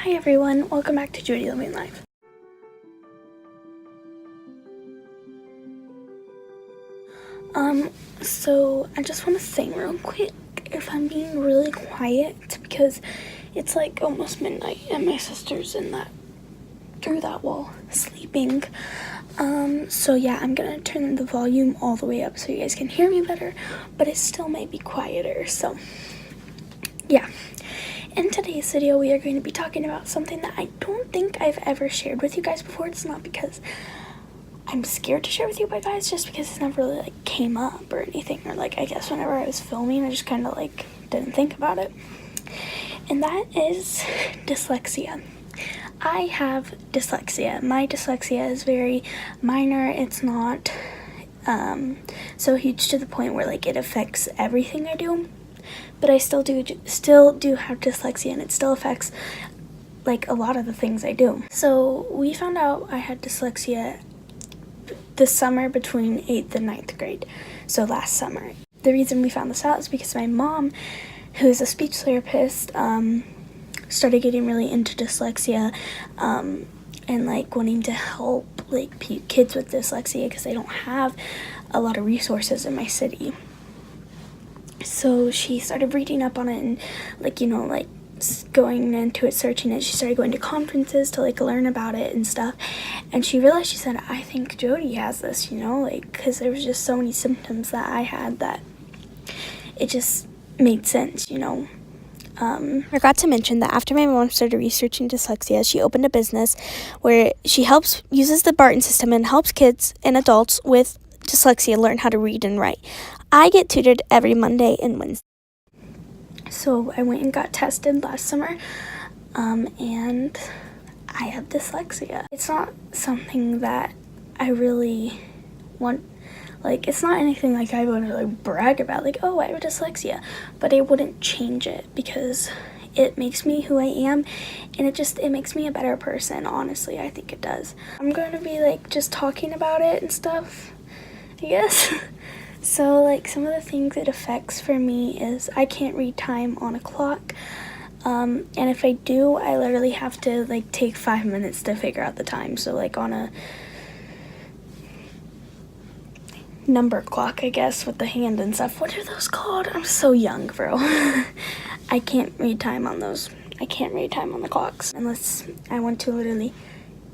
Hi everyone, welcome back to Judy Living Life. So I just want to say real quick if I'm being really quiet because it's like almost midnight and my sister's through that wall sleeping. So yeah, I'm gonna turn the volume all the way up so you guys can hear me better, but it still might be quieter, so yeah. In today's video, we are going to be talking about something that I don't think I've ever shared with you guys before. It's not because I'm scared to share with you guys, just because it's never really like came up or anything, or like I guess whenever I was filming I just kind of like didn't think about it, and that is dyslexia. I have dyslexia. My dyslexia is very minor. It's not so huge to the point where like it affects everything I do, but I still do have dyslexia, and it still affects like a lot of the things I do. So we found out I had dyslexia this summer between 8th and 9th grade, so last summer. The reason we found this out is because my mom, who is a speech therapist, started getting really into dyslexia and like wanting to help like kids with dyslexia because they don't have a lot of resources in my city. So she started reading up on it and like, you know, like going into it, searching it. She started going to conferences to like learn about it and stuff, and she realized, she said, I think Jody has this, you know, like because there was just so many symptoms that I had that it just made sense, you know. Forgot to mention that after my mom started researching dyslexia, she opened a business where she uses the Barton system and helps kids and adults with dyslexia learn how to read and write. I get tutored every Monday and Wednesday. So I went and got tested last summer, and I have dyslexia. It's not something that I really want, like it's not anything like I want to like brag about, like, oh, I have dyslexia, but I wouldn't change it because it makes me who I am, and it makes me a better person. Honestly, I think it does. I'm going to be like just talking about it and stuff, I guess. So like some of the things it affects for me is I can't read time on a clock, and if I do, I literally have to like take 5 minutes to figure out the time. So like on a number clock, I guess, with the hand and stuff. What are those called? I'm so young, bro. I can't read time on those. I can't read time on the clocks unless I want to literally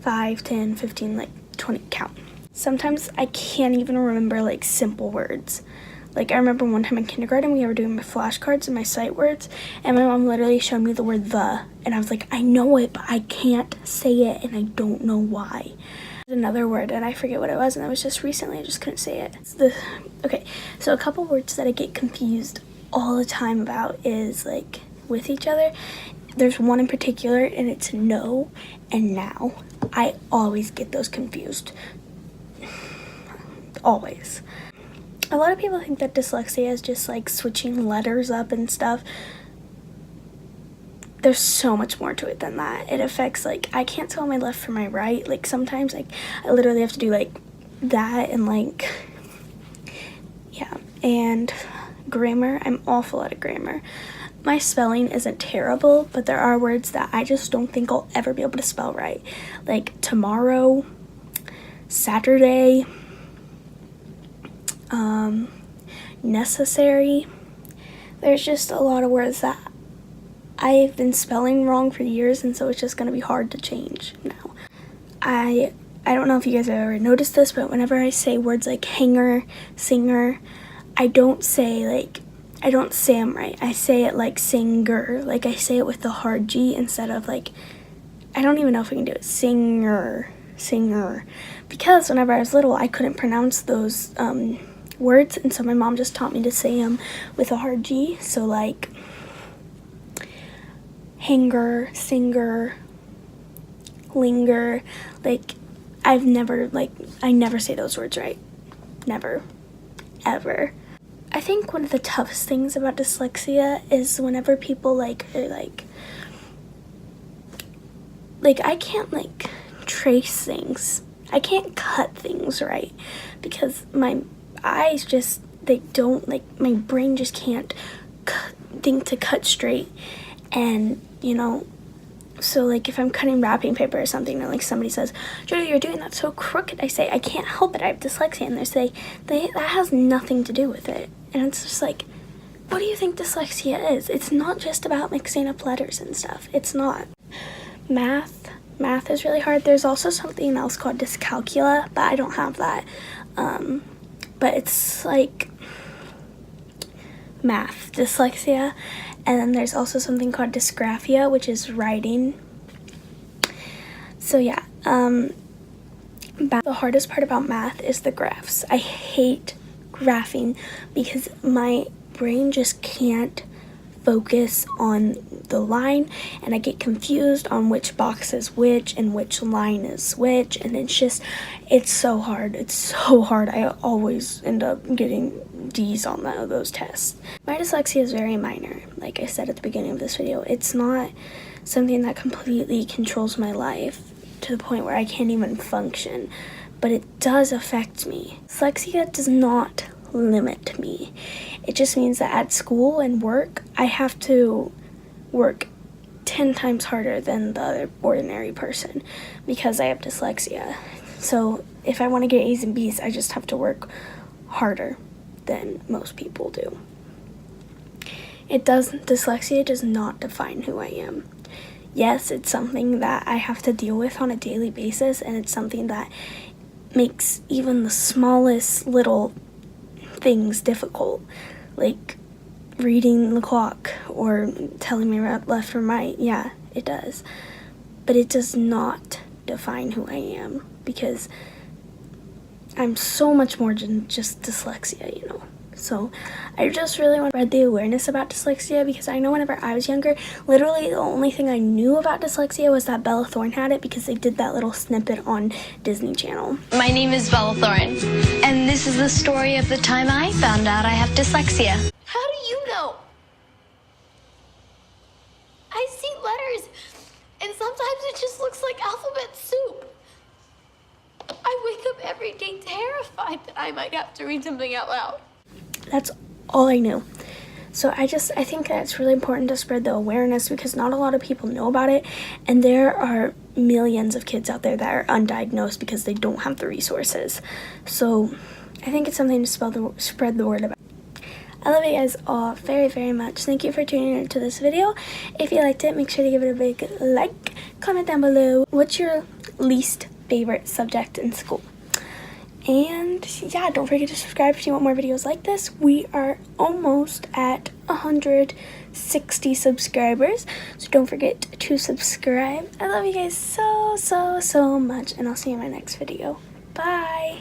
5, 10, 15, like 20 count. Sometimes I can't even remember like simple words. Like I remember one time in kindergarten we were doing my flashcards and my sight words, and my mom literally showed me the word the, and I was like, I know it, but I can't say it, and I don't know why. Another word, and I forget what it was, and that was just recently, I just couldn't say it. Okay, so a couple words that I get confused all the time about is like with each other. There's one in particular, and it's no and now. I always get those confused. Always. A lot of people think that dyslexia is just like switching letters up and stuff. There's so much more to it than that. It affects, like, I can't tell my left from my right. Like sometimes like I literally have to do like that, and like, yeah. And grammar, I'm awful at grammar. My spelling isn't terrible, but there are words that I just don't think I'll ever be able to spell right. Like tomorrow, Saturday, necessary. There's just a lot of words that I've been spelling wrong for years, and so it's just gonna be hard to change now. I don't know if you guys have ever noticed this, but whenever I say words like hanger, singer, I don't say them right. I say it like singer. Like I say it with the hard G instead of like, I don't even know if I can do it. Singer. Because whenever I was little, I couldn't pronounce those words, and so my mom just taught me to say them with a hard G. So like hanger, singer, linger. Like I never say those words right. Never, ever. I think one of the toughest things about dyslexia is whenever people like are like I can't like trace things. I can't cut things right because my eyes just, they don't, like, my brain just can't think to cut straight. And, you know, So like if I'm cutting wrapping paper or something and like somebody says, Jody, you're doing that so crooked, I say, I can't help it, I have dyslexia. And they say, that has nothing to do with it. And it's just like, what do you think dyslexia is? It's not just about mixing up letters and stuff. It's not. Math is really hard. There's also something else called dyscalculia, but I don't have that. But it's like math, dyslexia. And then there's also something called dysgraphia, which is writing. So yeah, the hardest part about math is the graphs. I hate graphing because my brain just can't focus on the line, and I get confused on which box is which and which line is which, and it's so hard. It's so hard. I always end up getting D's on those tests. My dyslexia is very minor. Like I said at the beginning of this video, it's not something that completely controls my life to the point where I can't even function, but it does affect me. Dyslexia does not limit me. It just means that at school and work, I have to work 10 times harder than the other ordinary person because I have dyslexia. So if I want to get A's and B's, I just have to work harder than most people do. Dyslexia does not define who I am. Yes, it's something that I have to deal with on a daily basis, and it's something that makes even the smallest little things difficult, like reading the clock or telling me left from right. Yeah, it does. But it does not define who I am because I'm so much more than just dyslexia, you know. So I just really want to spread the awareness about dyslexia because I know whenever I was younger, literally the only thing I knew about dyslexia was that Bella Thorne had it because they did that little snippet on Disney Channel. My name is Bella Thorne, and this is the story of the time I found out I have dyslexia. How do you know? I see letters, and sometimes it just looks like alphabet soup. I wake up every day terrified that I might have to read something out loud. That's all I knew. So I think that it's really important to spread the awareness because not a lot of people know about it, and there are millions of kids out there that are undiagnosed because they don't have the resources. So I think it's something to spread the word about. I love you guys all very, very much. Thank you for tuning into this video. If you liked it, make sure to give it a big like. Comment down below what's your least favorite subject in school. And yeah, don't forget to subscribe if you want more videos like this. We are almost at 160 subscribers, so don't forget to subscribe. I love you guys so, so, so much, and I'll see you in my next video. Bye!